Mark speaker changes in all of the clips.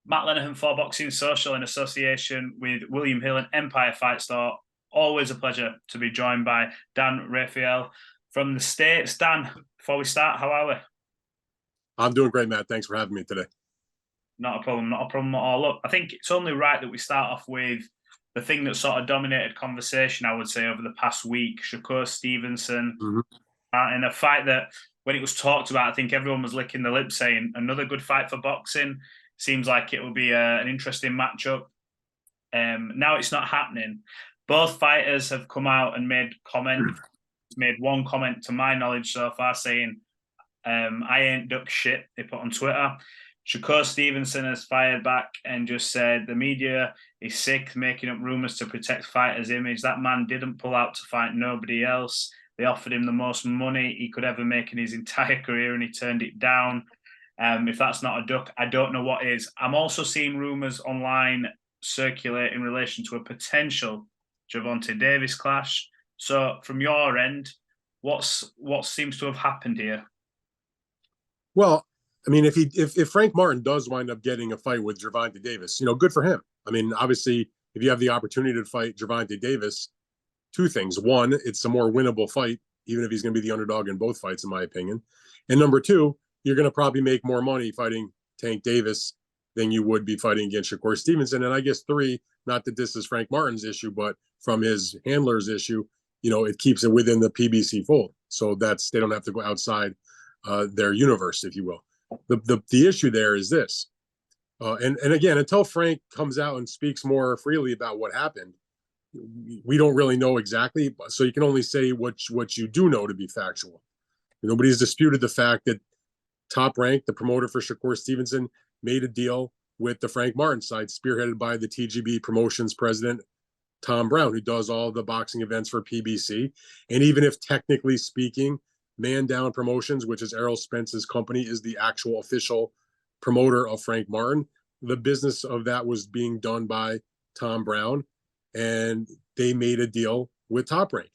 Speaker 1: Matt Lenihan for Boxing Social in association with William Hill and Empire Fight Store. Always a pleasure to be joined by Dan Rafael from the States. Dan, before we start, how are we?
Speaker 2: I'm doing great, Matt. Thanks for having me today.
Speaker 1: Not a problem at all. Look, I think it's only right that we start off with the thing that sort of dominated conversation, I would say, over the past week. Shakur Stevenson, in a fight that, when it was talked about, I think everyone was licking their lips saying, another good fight for boxing. Seems like it will be an interesting matchup. Now it's not happening. Both fighters have come out and made one comment to my knowledge so far saying, I ain't duck shit, they put on Twitter. Shakur Stevenson has fired back and just said the media is sick, making up rumours to protect fighters' image. That man didn't pull out to fight nobody else. They offered him the most money he could ever make in his entire career and he turned it down. If that's not a duck, I don't know what is. I'm also seeing rumours online circulate in relation to a potential Gervonta Davis clash. So from your end, what seems to have happened here?
Speaker 2: Well, I mean, if Frank Martin does wind up getting a fight with Gervonta Davis, good for him. I mean, obviously, if you have the opportunity to fight Gervonta Davis, two things. One, it's a more winnable fight, even if he's going to be the underdog in both fights, in my opinion. And number two, you're going to probably make more money fighting Tank Davis than you would be fighting against Shakur Stevenson. And I guess three, not that this is Frank Martin's issue, but from his handler's issue, it keeps it within the PBC fold. So they don't have to go outside their universe, if you will. The issue there is this. And again, until Frank comes out and speaks more freely about what happened, we don't really know exactly. So you can only say what you do know to be factual. Nobody's disputed the fact that Top Rank, the promoter for Shakur Stevenson, made a deal with the Frank Martin side, spearheaded by the TGB Promotions president, Tom Brown, who does all the boxing events for PBC. And even if technically speaking, Man Down Promotions, which is Errol Spence's company, is the actual official promoter of Frank Martin, the business of that was being done by Tom Brown. And they made a deal with Top Rank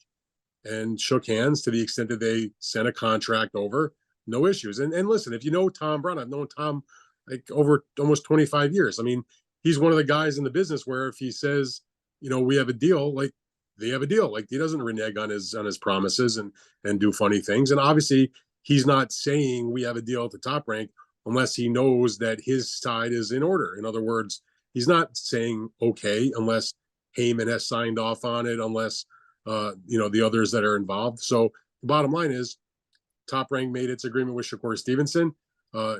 Speaker 2: and shook hands to the extent that they sent a contract over. No issues. And listen, if you know Tom Brown, I've known Tom like over almost 25 years. I mean, he's one of the guys in the business where if he says, we have a deal, like they have a deal. Like he doesn't renege on his promises and do funny things. And obviously he's not saying we have a deal at the Top Rank unless he knows that his side is in order. In other words, he's not saying okay unless Heyman has signed off on it, unless the others that are involved. So the bottom line is Top Rank made its agreement with Shakur Stevenson.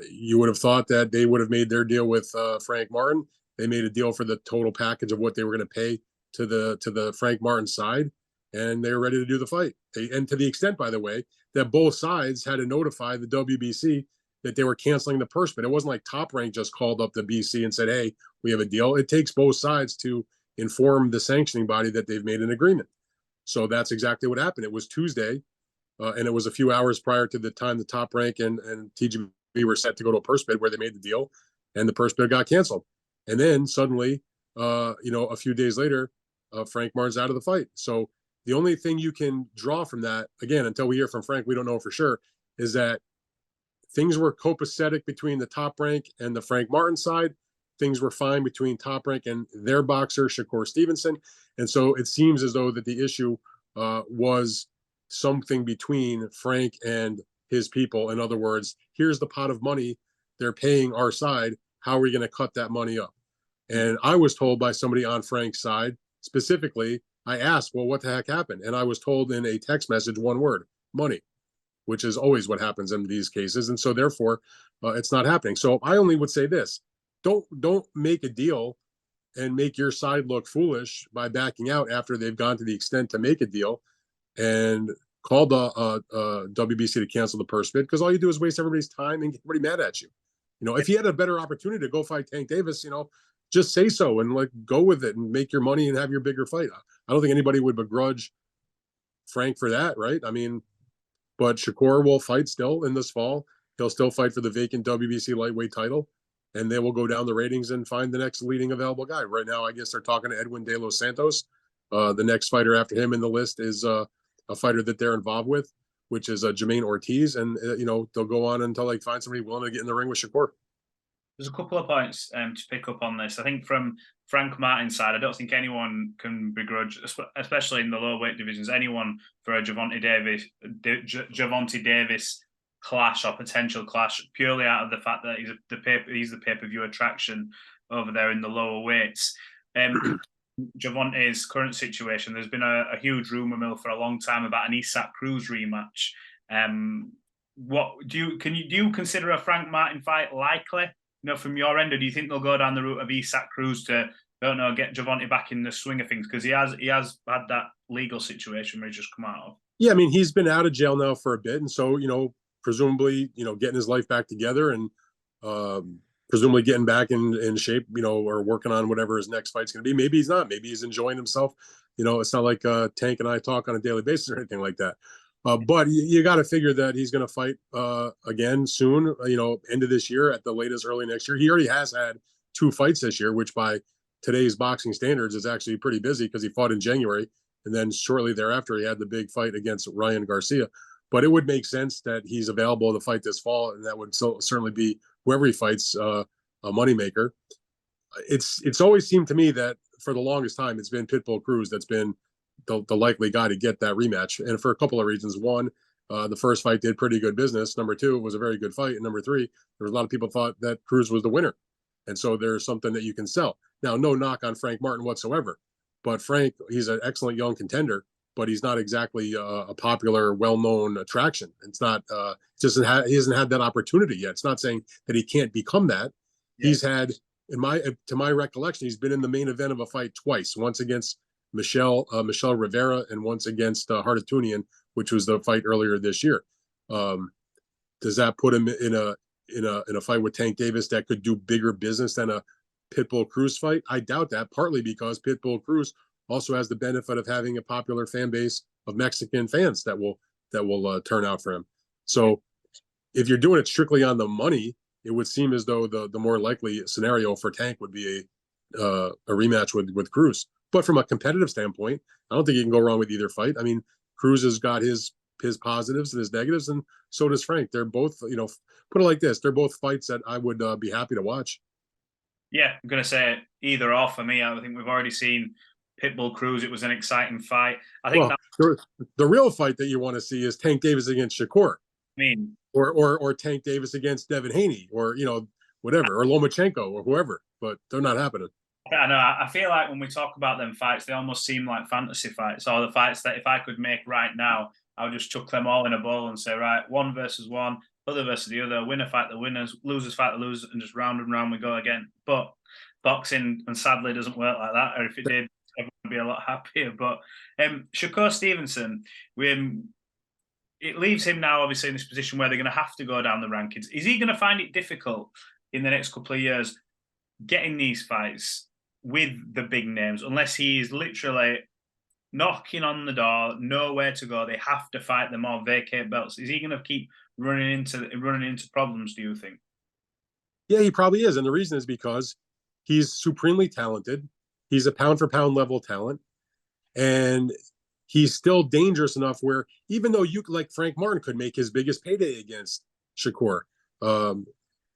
Speaker 2: You would have thought that they would have made their deal with Frank Martin. They made a deal for the total package of what they were going to pay to the Frank Martin side, and they were ready to do the fight. And to the extent, by the way, that both sides had to notify the WBC that they were canceling the purse bid. It wasn't like Top Rank just called up the BC and said, hey, we have a deal. It takes both sides to inform the sanctioning body that they've made an agreement. So that's exactly what happened. It was Tuesday. And it was a few hours prior to the time the Top Rank and TGB were set to go to a purse bid where they made the deal, and the purse bid got canceled. And then suddenly, a few days later, Frank Martin's out of the fight. So the only thing you can draw from that, again, until we hear from Frank, we don't know for sure, is that things were copacetic between the Top Rank and the Frank Martin side. Things were fine between Top Rank and their boxer, Shakur Stevenson. And so it seems as though that the issue was something between Frank and his people. In other words, here's the pot of money they're paying our side. How are we going to cut that money up? And I was told by somebody on Frank's side, specifically, I asked, well, what the heck happened? And I was told in a text message, one word, money, which is always what happens in these cases. And so therefore, it's not happening. So I only would say this, don't make a deal and make your side look foolish by backing out after they've gone to the extent to make a deal and call the WBC to cancel the purse bid, because all you do is waste everybody's time and get everybody mad at you. If you had a better opportunity to go fight Tank Davis, just say so and go with it and make your money and have your bigger fight. I don't think anybody would begrudge Frank for that, right? I mean, but Shakur will fight still in this fall. He'll still fight for the vacant WBC lightweight title, and they will go down the ratings and find the next leading available guy. Right now, I guess they're talking to Edwin De Los Santos. The next fighter after him in the list is a fighter that they're involved with, which is Jermaine Ortiz. And, they'll go on until they find somebody willing to get in the ring with Shakur.
Speaker 1: There's a couple of points to pick up on this. I think from Frank Martin's side, I don't think anyone can begrudge, especially in the low weight divisions, anyone for a Gervonta Davis clash or potential clash, purely out of the fact that he's the pay-per-view attraction over there in the lower weights. Gervonta's current situation, there's been a huge rumor mill for a long time about an Isaac Cruz rematch. What do you consider a Frank Martin fight likely? From your end, or do you think they'll go down the route of Isaac Cruz to, get Gervonta back in the swing of things? Because he has had that legal situation where he's just come out of.
Speaker 2: Yeah, I mean, he's been out of jail now for a bit, and so presumably, getting his life back together and presumably getting back in shape, or working on whatever his next fight's going to be. Maybe he's not. Maybe he's enjoying himself. It's not like Tank and I talk on a daily basis or anything like that. But you got to figure that he's going to fight again soon, end of this year at the latest, early next year. He already has had 2 fights this year, which by today's boxing standards is actually pretty busy because he fought in January. And then shortly thereafter, he had the big fight against Ryan Garcia. But it would make sense that he's available to fight this fall. And that would certainly be, whoever he fights, a moneymaker. It's always seemed to me that for the longest time, it's been Pitbull Cruz that's been the likely guy to get that rematch, and for a couple of reasons. One, the first fight did pretty good business. Number 2, it was a very good fight. And number 3, there was a lot of people thought that Cruz was the winner, and so there's something that you can sell. Now, no knock on Frank Martin whatsoever, but Frank, he's an excellent young contender, but he's not exactly a popular, well-known attraction. It's not he hasn't had that opportunity yet. It's not saying that he can't become that. Yeah. He's had, to my recollection, he's been in the main event of a fight twice. Once against Michelle Rivera, and once against Hardatunian, which was the fight earlier this year. Does that put him in a fight with Tank Davis that could do bigger business than a Pitbull Cruz fight? I doubt that, partly because Pitbull Cruz also has the benefit of having a popular fan base of Mexican fans that will turn out for him. So if you're doing it strictly on the money, it would seem as though the more likely scenario for Tank would be a rematch with Cruz. But from a competitive standpoint, I don't think you can go wrong with either fight. I mean, Cruz has got his positives and his negatives, and so does Frank. They're both, put it like this, they're both fights that I would be happy to watch.
Speaker 1: Yeah, I'm going to say either or for me. I think we've already seen Pitbull Cruz. It was an exciting fight. I think
Speaker 2: the real fight that you want to see is Tank Davis against Shakur.
Speaker 1: I mean,
Speaker 2: or Tank Davis against Devin Haney, or whatever, or Lomachenko or whoever, but they're not happening.
Speaker 1: I know. I feel like when we talk about them fights, they almost seem like fantasy fights, or the fights that if I could make right now, I would just chuck them all in a bowl and say, right, one versus one, other versus the other, winner fight the winners, losers fight the losers, and just round and round we go again. But boxing, and sadly, doesn't work like that. Or if it did, everyone would be a lot happier. But Shakur Stevenson, it leaves him now obviously in this position where they're going to have to go down the rankings. Is he going to find it difficult in the next couple of years getting these fights with the big names, unless he's literally knocking on the door, nowhere to go, they have to fight them or vacate belts? Is he going to keep running into problems, do you think?
Speaker 2: Yeah, he probably is. And the reason is because he's supremely talented. He's a pound for pound level talent. And he's still dangerous enough where, even though like Frank Martin could make his biggest payday against Shakur,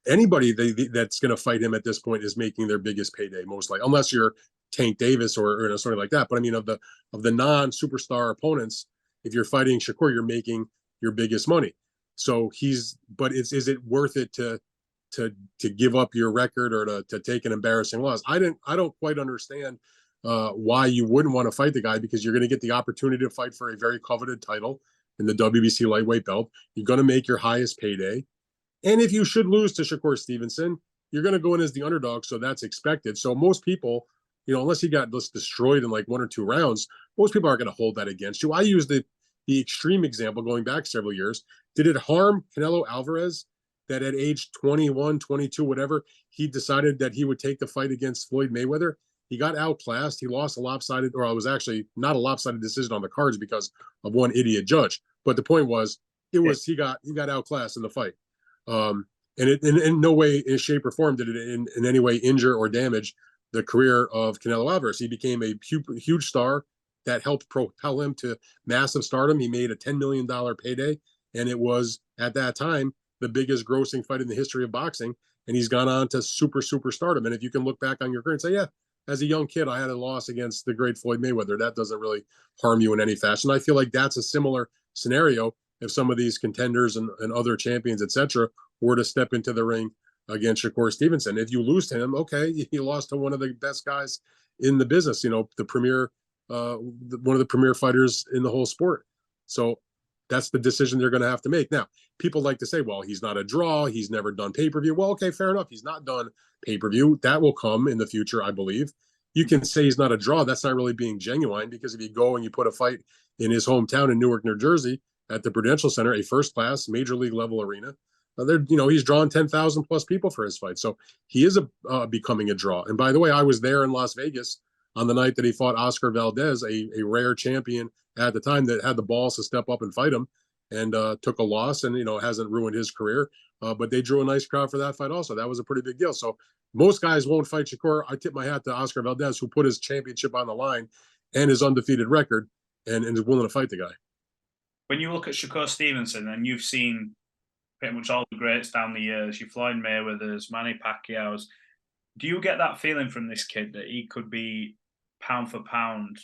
Speaker 2: anybody that's going to fight him at this point is making their biggest payday, most likely, unless you're Tank Davis or something like that. But I mean, of the non-superstar opponents, if you're fighting Shakur, you're making your biggest money. So is it worth it to give up your record or to take an embarrassing loss? I don't quite understand why you wouldn't want to fight the guy, because you're going to get the opportunity to fight for a very coveted title in the WBC lightweight belt. You're going to make your highest payday. And if you should lose to Shakur Stevenson, you're going to go in as the underdog, so that's expected. So most people, unless he got just destroyed in like 1 or 2 rounds, most people aren't going to hold that against you. I use the extreme example going back several years. Did it harm Canelo Alvarez that at age 21, 22, whatever, he decided that he would take the fight against Floyd Mayweather? He got outclassed. He lost a lopsided, or it was actually not a lopsided decision on the cards because of one idiot judge. But the point was, he got outclassed in the fight. And it in no way, in shape or form, did it in any way injure or damage the career of Canelo Alvarez. He became a huge star that helped propel him to massive stardom. He made a $10 million payday, and it was, at that time, the biggest grossing fight in the history of boxing. and he's gone on to superstardom. And if you can look back on your career and say, yeah, as a young kid, I had a loss against the great Floyd Mayweather, that doesn't really harm you in any fashion. I feel like that's a similar scenario if some of these contenders and other champions, etc., were to step into the ring against Shakur Stevenson. If you lose to him, okay, you lost to one of the best guys in the business, the premier, one of the premier fighters in the whole sport. So that's the decision they're going to have to make. Now, people like to say, well, he's not a draw. He's never done pay-per-view. Well, okay, fair enough. He's not done pay-per-view. That will come in the future, I believe. You can say he's not a draw. That's not really being genuine, because if you go and you put a fight in his hometown in Newark, New Jersey at the Prudential Center, a first-class major league level arena, he's drawn 10,000 plus people for his fight. So he is becoming a draw. And by the way, I was there in Las Vegas on the night that he fought Oscar Valdez, a rare champion at the time that had the balls to step up and fight him, and took a loss, and hasn't ruined his career. But they drew a nice crowd for that fight also. That was a pretty big deal. So most guys won't fight Shakur. I tip my hat to Oscar Valdez, who put his championship on the line and his undefeated record, and is willing to fight the guy.
Speaker 1: When you look at Shakur Stevenson, and you've seen pretty much all the greats down the years, your Floyd Mayweathers, Manny Pacquiao's, do you get that feeling from this kid that he could be pound for pound?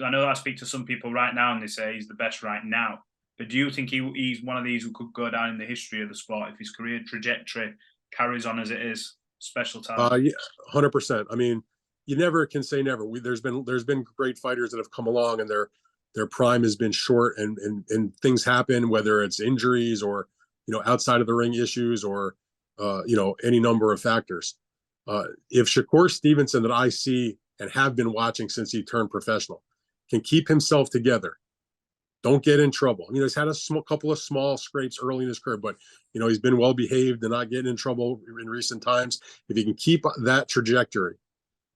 Speaker 1: I know I speak to some people right now and they say he's the best right now. But do you think he's one of these who could go down in the history of the sport if his career trajectory carries on as it is? Special talent.
Speaker 2: Yeah, 100%. I mean, you never can say never. There's been great fighters that have come along and their prime has been short, and things happen, whether it's injuries or outside of the ring issues or any number of factors. If Shakur Stevenson, that I see and have been watching since he turned professional, can keep himself together, don't get in trouble. He's had a couple of small scrapes early in his career, but he's been well behaved and not getting in trouble in recent times. If he can keep that trajectory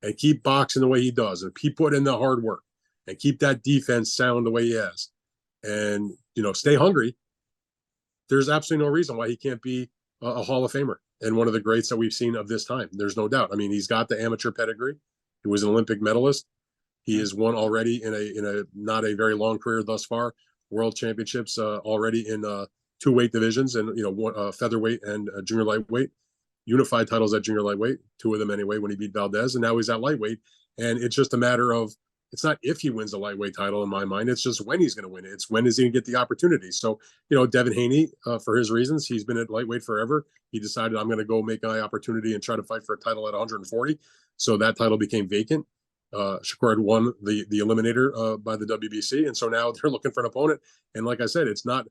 Speaker 2: and keep boxing the way he does, and keep putting in the hard work and keep that defense sound the way he has, and stay hungry, there's absolutely no reason why he can't be a Hall of Famer and one of the greats that we've seen of this time. There's no doubt. I mean, he's got the amateur pedigree. He was an Olympic medalist. He has won already in a not a very long career thus far, world championships already in 2 weight divisions, and featherweight and junior lightweight, unified titles at junior lightweight, 2 of them anyway when he beat Valdez, and now he's at lightweight. And it's just a matter of, it's not if he wins the lightweight title in my mind, it's just when he's going to win it. It's when is he going to get the opportunity. So Devin Haney, for his reasons, he's been at lightweight forever. He decided, I'm going to go make my opportunity and try to fight for a title at 140. So that title became vacant. Shakur had won the eliminator by the WBC, and so now they're looking for an opponent. And like I said, it's not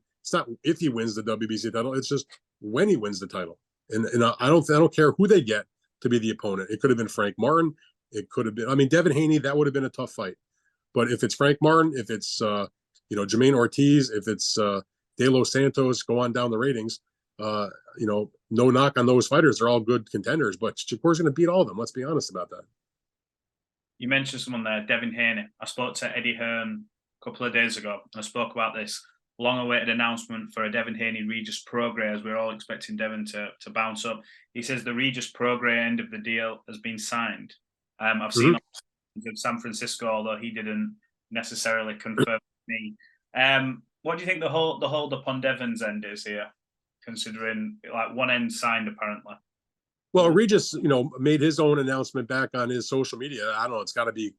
Speaker 2: if he wins the WBC title, it's just when he wins the title. And I don't care who they get to be the opponent. It could have been Frank Martin. It could have been, Devin Haney. That would have been a tough fight. But if it's Frank Martin, if it's Jermaine Ortiz, if it's De Los Santos, go on down the ratings. No knock on those fighters. They're all good contenders, but Shakur's going to beat all of them. Let's be honest about that.
Speaker 1: You mentioned someone there, Devin Haney. I spoke to Eddie Hearn a couple of days ago, and I spoke about this long-awaited announcement for a Devin Haney Regis Prograis, as we're all expecting Devin to bounce up. He says the Regis Prograis end of the deal has been signed. I've seen of San Francisco, although he didn't necessarily confirm me. What do you think the hold up on Devin's end is here, considering like one end signed apparently?
Speaker 2: Well, Regis, made his own announcement back on his social media. I don't know, it's got to be,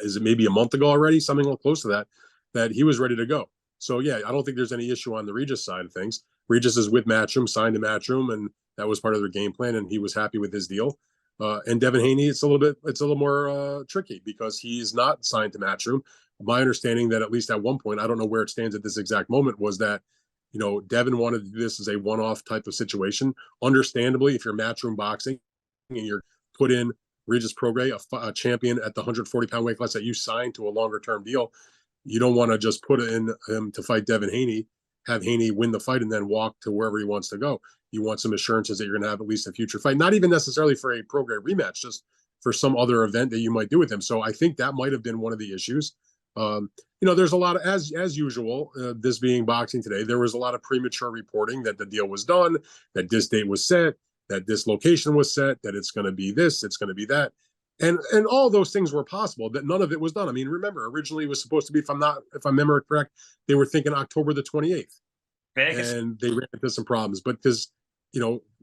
Speaker 2: is it maybe a month ago already, something close to that he was ready to go. So, yeah, I don't think there's any issue on the Regis side of things. Regis is with Matchroom, signed to Matchroom, and that was part of their game plan, and he was happy with his deal. And Devin Haney, it's a little more tricky because he's not signed to Matchroom. My understanding that at least at one point, I don't know where it stands at this exact moment, was that Devin wanted to do this as a one-off type of situation. Understandably, if you're Matchroom Boxing and you're put in Regis Prograis, a champion at the 140-pound weight class that you signed to a longer-term deal, you don't want to just put in him to fight Devin Haney, have Haney win the fight, and then walk to wherever he wants to go. You want some assurances that you're going to have at least a future fight, not even necessarily for a Prograis rematch, just for some other event that you might do with him. So I think that might have been one of the issues. There's a lot of, as usual, this being boxing today, there was a lot of premature reporting that the deal was done, that this date was set, that this location was set, that it's going to be this, it's going to be that. And all those things were possible, but none of it was done. I mean, remember, originally it was supposed to be, if I'm memory correct, they were thinking October the 28th.
Speaker 1: Vegas.
Speaker 2: And they ran into some problems. But because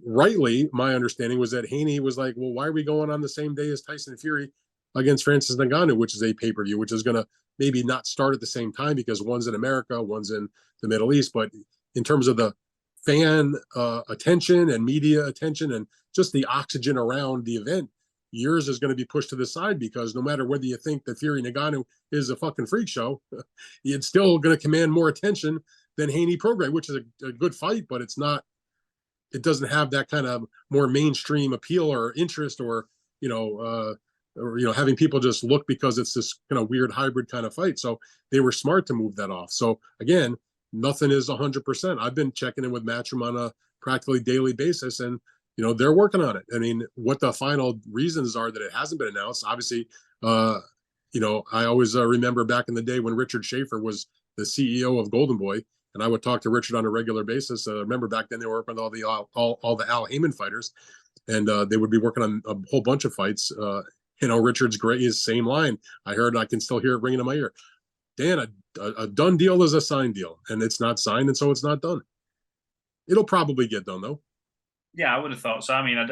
Speaker 2: rightly, my understanding was that Haney was like, well, why are we going on the same day as Tyson Fury against Francis Ngannou, which is a pay-per-view, which is going to maybe not start at the same time because one's in America, one's in the Middle East. But in terms of the fan attention and media attention and just the oxygen around the event, yours is going to be pushed to the side because no matter whether you think that Fury Ngannou is a fucking freak show, it's still going to command more attention than Haney Prograis, which is a good fight, but it doesn't have that kind of more mainstream appeal or interest or having people just look because it's this kind of weird hybrid kind of fight. So they were smart to move that off. So again, nothing is 100%. I've been checking in with Matchroom on a practically daily basis, and they're working on it. I mean, what the final reasons are that it hasn't been announced, obviously, I always remember back in the day when Richard Schaefer was the CEO of Golden Boy, and I would talk to Richard on a regular basis. Remember back then they were working with all the Al Heyman fighters, and they would be working on a whole bunch of fights. Richard's great. His same line. I can still hear it ringing in my ear. Dan, a done deal is a signed deal, and it's not signed, and so it's not done. It'll probably get done though.
Speaker 1: Yeah, I would have thought so. I mean,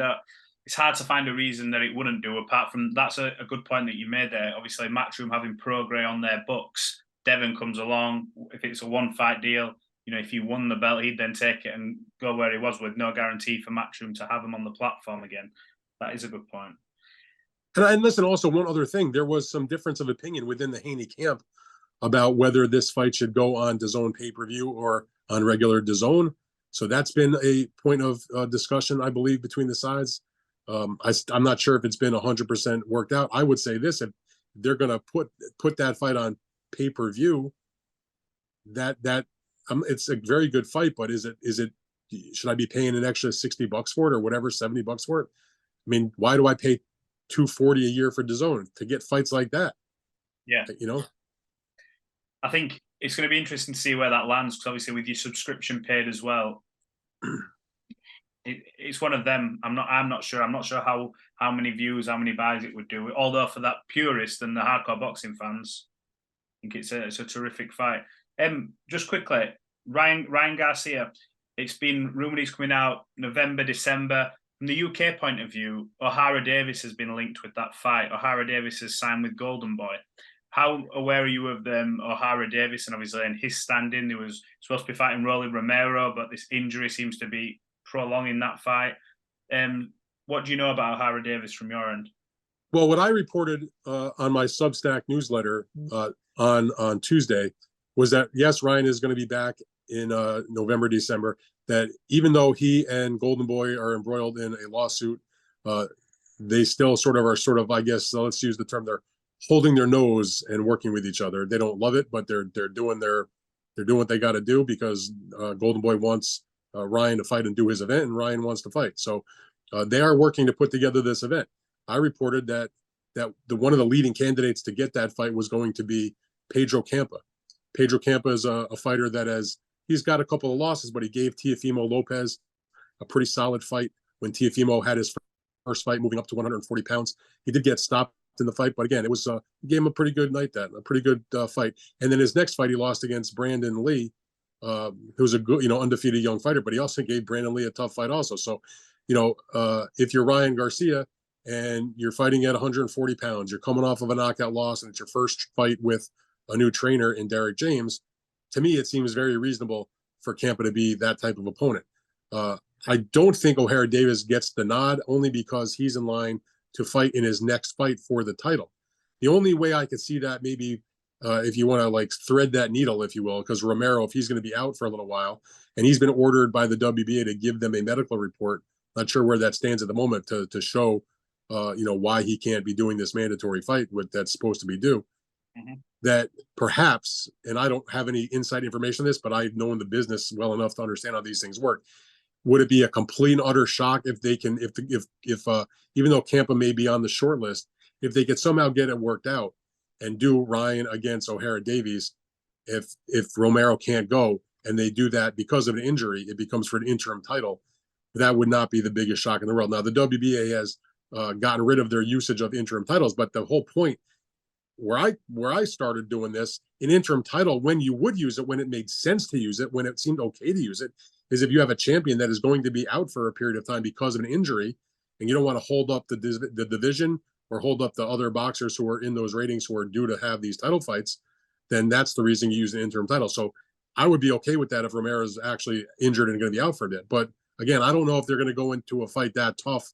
Speaker 1: it's hard to find a reason that it wouldn't do. Apart from that's a good point that you made there. Obviously, Matchroom having Prograis on their books. Devin comes along. If it's a one-fight deal, if you won the belt, he'd then take it and go where he was with no guarantee for Matchroom to have him on the platform again. That is a good point.
Speaker 2: And listen, also one other thing, there was some difference of opinion within the Haney camp about whether this fight should go on DAZN pay-per-view or on regular DAZN. So that's been a point of discussion, I believe, between the sides. I'm not sure if it's been 100% worked out. I would say this: if they're going to put that fight on pay-per-view, it's a very good fight. But is it? Should I be paying an extra $60 for it or whatever, $70 for it? I mean, why do I pay $240 a year for DAZN to get fights like that?
Speaker 1: Yeah, I think it's going to be interesting to see where that lands because obviously with your subscription paid as well, it's one of them. I'm not sure. I'm not sure how many views, how many buys it would do. Although for that purist and the hardcore boxing fans, I think it's a terrific fight. Just quickly, Ryan Garcia. It's been rumored he's coming out November, December. From the UK point of view, O'Hara Davis has been linked with that fight. O'Hara Davis has signed with Golden Boy. How aware are you of O'Hara Davis and obviously in his standing? He was supposed to be fighting Rolly Romero, but this injury seems to be prolonging that fight. What do you know about O'Hara Davis from your end?
Speaker 2: Well, what I reported on my Substack newsletter on Tuesday was that, yes, Ryan is going to be back in November, December, that even though he and Golden Boy are embroiled in a lawsuit, they still sort of, I guess, let's use the term, they're holding their nose and working with each other. They don't love it, but they're doing what they got to do because Golden Boy wants Ryan to fight and do his event, and Ryan wants to fight. So they are working to put together this event. I reported that one of the leading candidates to get that fight was going to be Pedro Campa. Pedro Campa is a fighter that he's got a couple of losses, but he gave Teofimo Lopez a pretty solid fight when Teofimo had his first fight moving up to 140 pounds. He did get stopped in the fight, but again, it was he gave him a pretty good night, a pretty good fight. And then his next fight, he lost against Brandon Lee, who was a good, undefeated young fighter, but he also gave Brandon Lee a tough fight also. So, if you're Ryan Garcia and you're fighting at 140 pounds, you're coming off of a knockout loss, and it's your first fight with a new trainer in Derek James, to me, it seems very reasonable for Campa to be that type of opponent. I don't think O'Hara Davis gets the nod only because he's in line to fight in his next fight for the title. The only way I could see that maybe if you want to thread that needle, if you will, because Romero, if he's going to be out for a little while, and he's been ordered by the WBA to give them a medical report, not sure where that stands at the moment to show, why he can't be doing this mandatory fight that's supposed to be due. Mm-hmm. That perhaps, and I don't have any inside information on this, but I've known the business well enough to understand how these things work. Would it be a complete and utter shock if they can, if even though Campa may be on the short list, if they could somehow get it worked out and do Ryan against O'Hara Davies, if Romero can't go and they do that because of an injury, it becomes for an interim title. That would not be the biggest shock in the world. Now the WBA has gotten rid of their usage of interim titles, but the whole point where I started doing this, an interim title, when you would use it, when it made sense to use it, when it seemed okay to use it, is if you have a champion that is going to be out for a period of time because of an injury, and you don't want to hold up the division or hold up the other boxers who are in those ratings who are due to have these title fights, then that's the reason you use an interim title. So I would be okay with that if Romero's actually injured and going to be out for a bit. But again, I don't know if they're going to go into a fight that tough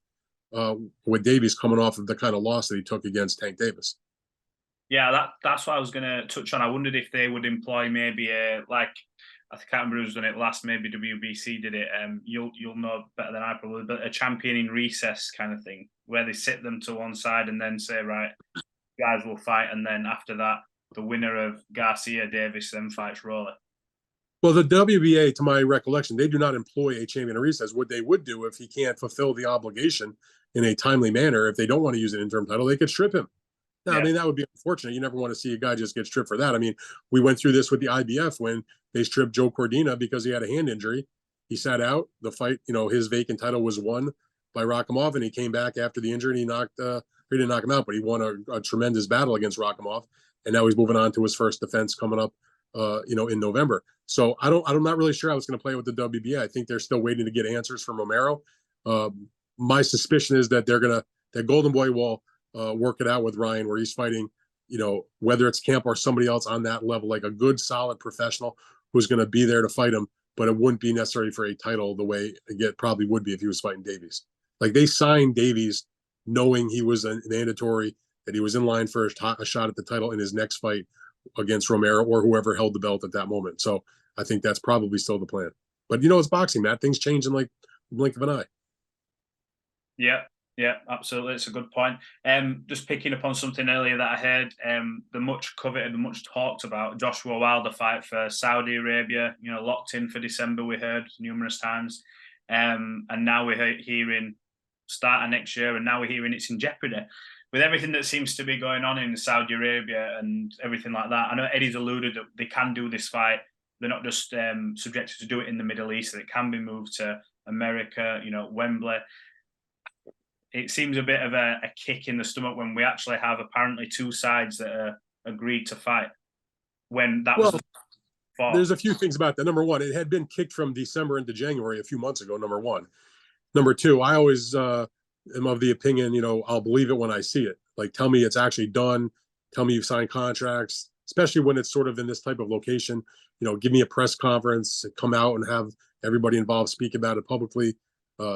Speaker 2: with Davies coming off of the kind of loss that he took against Tank Davis.
Speaker 1: Yeah, that's what I was going to touch on. I wondered if they would employ maybe I can't remember who's done it last. Maybe WBC did it. You'll know better than I probably, but a champion in recess kind of thing, where they sit them to one side and then say, right, guys will fight, and then after that, the winner of Garcia Davis then fights Roller.
Speaker 2: Well, the WBA, to my recollection, they do not employ a champion in recess. What they would do if he can't fulfill the obligation in a timely manner, if they don't want to use an interim title, they could strip him. Now, yeah. I mean, that would be unfortunate. You never want to see a guy just get stripped for that. I mean, we went through this with the IBF when they stripped Joe Cordina because he had a hand injury. He sat out the fight. His vacant title was won by Rakhimov, and he came back after the injury and he didn't knock him out, but he won a tremendous battle against Rakhimov, and now he's moving on to his first defense coming up, in November. So I'm not really sure how it's going to play with the WBA. I think they're still waiting to get answers from Romero. My suspicion is that that Golden Boy will work it out with Ryan, where he's fighting, whether it's Camp or somebody else on that level, like a good, solid professional who's going to be there to fight him, but it wouldn't be necessary for a title the way it probably would be if he was fighting Davies. Like, they signed Davies knowing he was a mandatory, that he was in line for a shot at the title in his next fight against Romero or whoever held the belt at that moment. So I think that's probably still the plan. But it's boxing, Matt. Things change in like the blink of an eye.
Speaker 1: Yeah, absolutely. It's a good point. Just picking up on something earlier that I heard, the much coveted and much talked about Joshua Wilder fight for Saudi Arabia, locked in for December, we heard numerous times. And now we're hearing start of next year, and now we're hearing it's in jeopardy. With everything that seems to be going on in Saudi Arabia and everything like that, I know Eddie's alluded that they can do this fight. They're not just subjected to do it in the Middle East, that it can be moved to America, Wembley. It seems a bit of a kick in the stomach when we actually have apparently two sides that are agreed to fight. When that was
Speaker 2: there's a few things about that. Number one, it had been kicked from December into January a few months ago, number one. Number two, I always am of the opinion, I'll believe it when I see it. Like, tell me it's actually done. Tell me you've signed contracts, especially when it's sort of in this type of location. Give me a press conference, come out and have everybody involved speak about it publicly.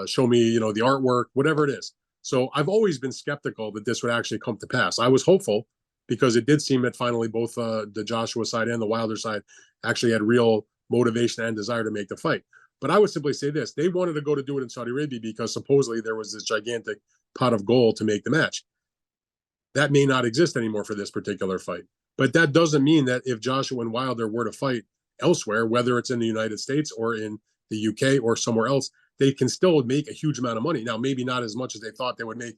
Speaker 2: Show me, the artwork, whatever it is. So I've always been skeptical that this would actually come to pass. I was hopeful because it did seem that finally both the Joshua side and the Wilder side actually had real motivation and desire to make the fight. But I would simply say this. They wanted to go to do it in Saudi Arabia because supposedly there was this gigantic pot of gold to make the match. That may not exist anymore for this particular fight. But that doesn't mean that if Joshua and Wilder were to fight elsewhere, whether it's in the United States or in the UK or somewhere else, they can still make a huge amount of money. Now, maybe not as much as they thought they would make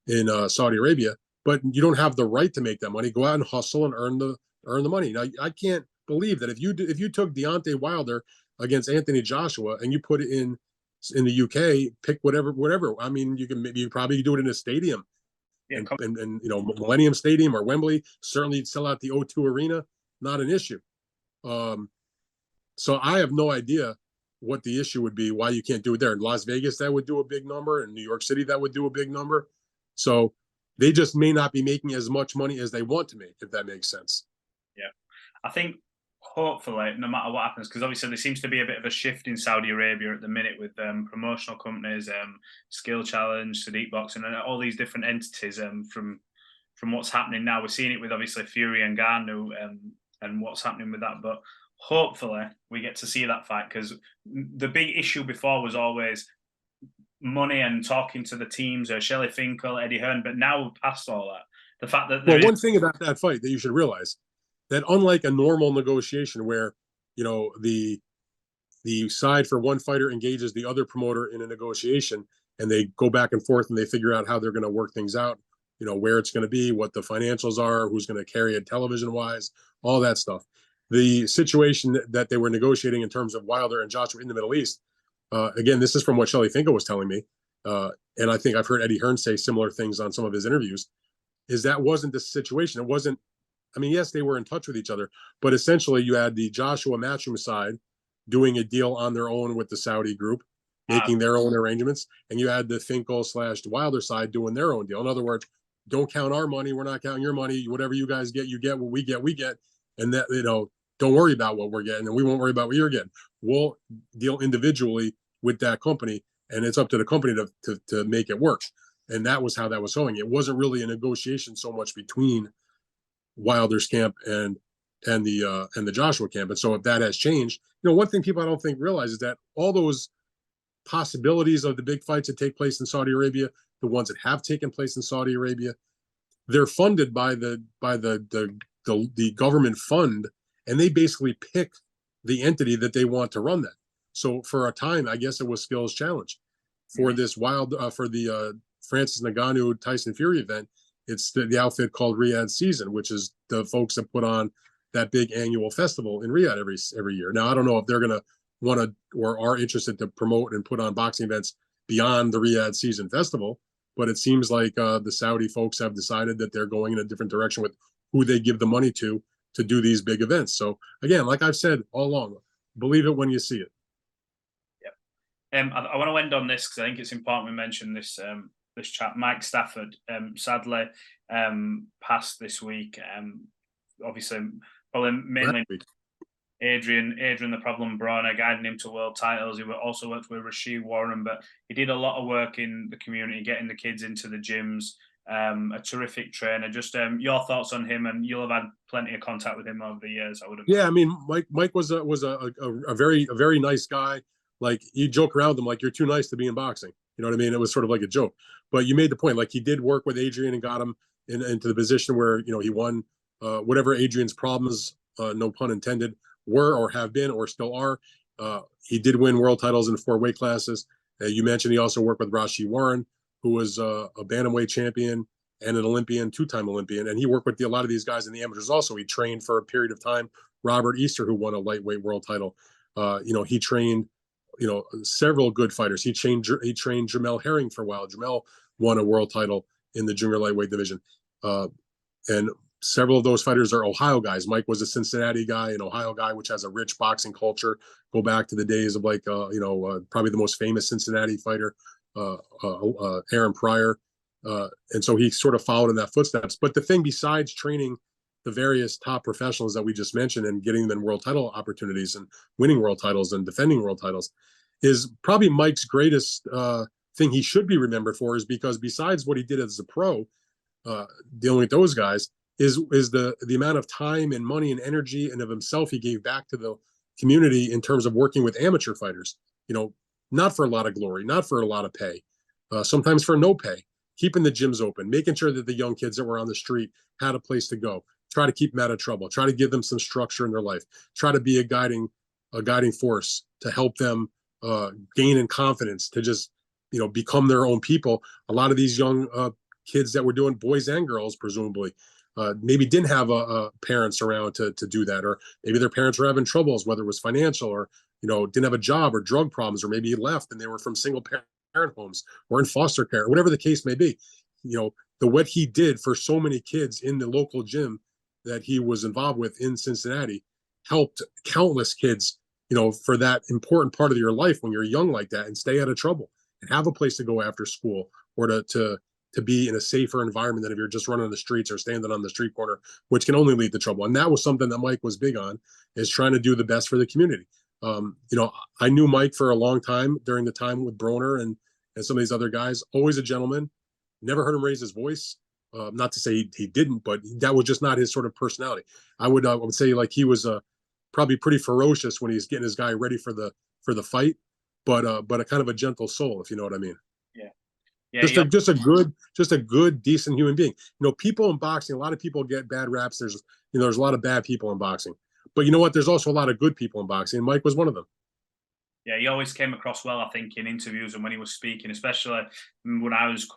Speaker 2: in Saudi Arabia, but you don't have the right to make that money. Go out and hustle and earn the money. Now, I can't believe that if you took Deontay Wilder against Anthony Joshua and you put it in the UK, pick whatever. I mean, you probably do it in a stadium, and Millennium Stadium or Wembley. Certainly sell out the O2 Arena, not an issue. So I have no idea what the issue would be, why you can't do it there. In Las Vegas, that would do a big number. In New York City, that would do a big number. So they just may not be making as much money as they want to make, if that makes sense.
Speaker 1: Yeah. I think hopefully, no matter what happens, because obviously there seems to be a bit of a shift in Saudi Arabia at the minute with promotional companies, Skill Challenge, Sadiq Boxing, and all these different entities from what's happening now. We're seeing it with obviously Fury and Garnu and what's happening with that. But hopefully we get to see that fight, because the big issue before was always money and talking to the teams, Shelley Finkel, Eddie Hearn, but now we're past all that. The fact that
Speaker 2: one thing about that fight that you should realize, that unlike a normal negotiation where, the side for one fighter engages the other promoter in a negotiation and they go back and forth and they figure out how they're going to work things out, where it's going to be, what the financials are, who's going to carry it television wise, all that stuff. The situation that they were negotiating in terms of Wilder and Joshua in the Middle East, again, this is from what Shelley Finkel was telling me, and I think I've heard Eddie Hearn say similar things on some of his interviews, is that wasn't the situation. It wasn't, I mean, yes, they were in touch with each other, but essentially you had the Joshua Matchroom side doing a deal on their own with the Saudi group, making their own arrangements, and you had the Finkel/Wilder side doing their own deal. In other words, don't count our money, we're not counting your money. Whatever you guys get, you get. What we get, we get. And that, don't worry about what we're getting, and we won't worry about what you're getting. We'll deal individually with that company, and it's up to the company to make it work. And that was how that was going. It wasn't really a negotiation so much between Wilder's camp and the Joshua camp. And so if that has changed, one thing people I don't think realize is that all those possibilities of the big fights that take place in Saudi Arabia, the ones that have taken place in Saudi Arabia, they're funded by the government fund, and they basically pick the entity that they want to run that. So for a time, I guess it was Skills Challenge for this for the Francis Ngannou Tyson Fury event. It's the outfit called Riyadh Season, which is the folks that put on that big annual festival in Riyadh every year. Now, I don't know if they're going to want to or are interested to promote and put on boxing events beyond the Riyadh Season Festival, but it seems like the Saudi folks have decided that they're going in a different direction with who they give the money to do these big events. So again, like I've said all along, believe it when you see it.
Speaker 1: Yep. I want to end on this because I think it's important we mention this this chap, Mike Stafford, sadly passed this week. Obviously, probably mainly Adrien, the problem Broner, guiding him to world titles. He also worked with Regis Warren, but he did a lot of work in the community, getting the kids into the gyms. A terrific trainer. Just your thoughts on him, and you'll have had plenty of contact with him over the years, I would imagine.
Speaker 2: Yeah, I mean, Mike was a very nice guy. Like, you joke around with him like you're too nice to be in boxing. You know what I mean? It was sort of like a joke. But you made the point. Like, he did work with Adrien and got him into the position where he won whatever Adrian's problems, no pun intended, were or have been or still are. He did win world titles in 4 weight classes. You mentioned he also worked with Regis Warren, who was a bantamweight champion and an Olympian, 2-time Olympian. And he worked with a lot of these guys in the amateurs also. He trained for a period of time Robert Easter, who won a lightweight world title. He trained, several good fighters. He trained Jamel Herring for a while. Jamel won a world title in the junior lightweight division. And several of those fighters are Ohio guys. Mike was a Cincinnati guy, an Ohio guy, which has a rich boxing culture. Go back to the days of probably the most famous Cincinnati fighter, Aaron Pryor. And so he sort of followed in that footsteps. But the thing, besides training the various top professionals that we just mentioned and getting them world title opportunities and winning world titles and defending world titles, is probably Mike's greatest thing he should be remembered for, is because besides what he did as a pro, dealing with those guys, is the amount of time and money and energy and of himself he gave back to the community in terms of working with amateur fighters, not for a lot of glory, not for a lot of pay, sometimes for no pay, keeping the gyms open, making sure that the young kids that were on the street had a place to go, try to keep them out of trouble, try to give them some structure in their life, try to be a guiding force to help them gain in confidence, to just, become their own people. A lot of these young kids that were doing, boys and girls, presumably, maybe didn't have parents around to do that, or maybe their parents were having troubles, whether it was financial or, didn't have a job or drug problems, or maybe he left and they were from single parent homes or in foster care, or whatever the case may be. What he did for so many kids in the local gym that he was involved with in Cincinnati helped countless kids, for that important part of your life when you're young like that, and stay out of trouble and have a place to go after school, or to be in a safer environment than if you're just running on the streets or standing on the street corner, which can only lead to trouble. And that was something that Mike was big on, is trying to do the best for the community. I knew Mike for a long time during the time with Broner and some of these other guys. Always a gentleman, never heard him raise his voice. Not to say he didn't, but that was just not his sort of personality. I would say, like, he was probably pretty ferocious when he's getting his guy ready for the fight, but a kind of a gentle soul, if you know what I mean.
Speaker 1: Yeah,
Speaker 2: just a good, decent human being. People in boxing, a lot of people get bad raps. There's a lot of bad people in boxing, but you know what? There's also a lot of good people in boxing, and Mike was one of them.
Speaker 1: Yeah, he always came across well, I think, in interviews and when he was speaking, especially when I was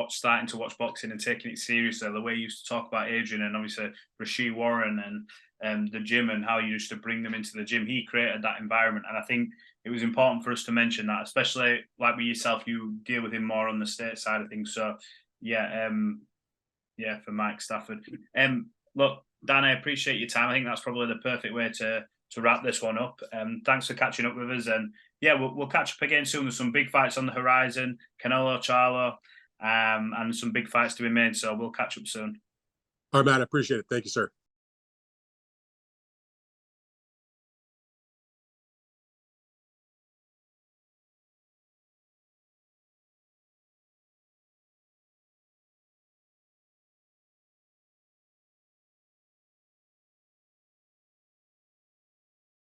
Speaker 1: starting to watch boxing and taking it seriously. The way he used to talk about Adrien and obviously Regis Warren and the gym, and how he used to bring them into the gym. He created that environment, and I think it was important for us to mention that, especially like with yourself, you deal with him more on the state side of things. So, for Mike Stafford. Look, Dan, I appreciate your time. I think that's probably the perfect way to wrap this one up. Thanks for catching up with us, and yeah, we'll catch up again soon. There's some big fights on the horizon, Canelo, Charlo, and some big fights to be made. So we'll catch up soon.
Speaker 2: All right, Matt, I appreciate it. Thank you, sir.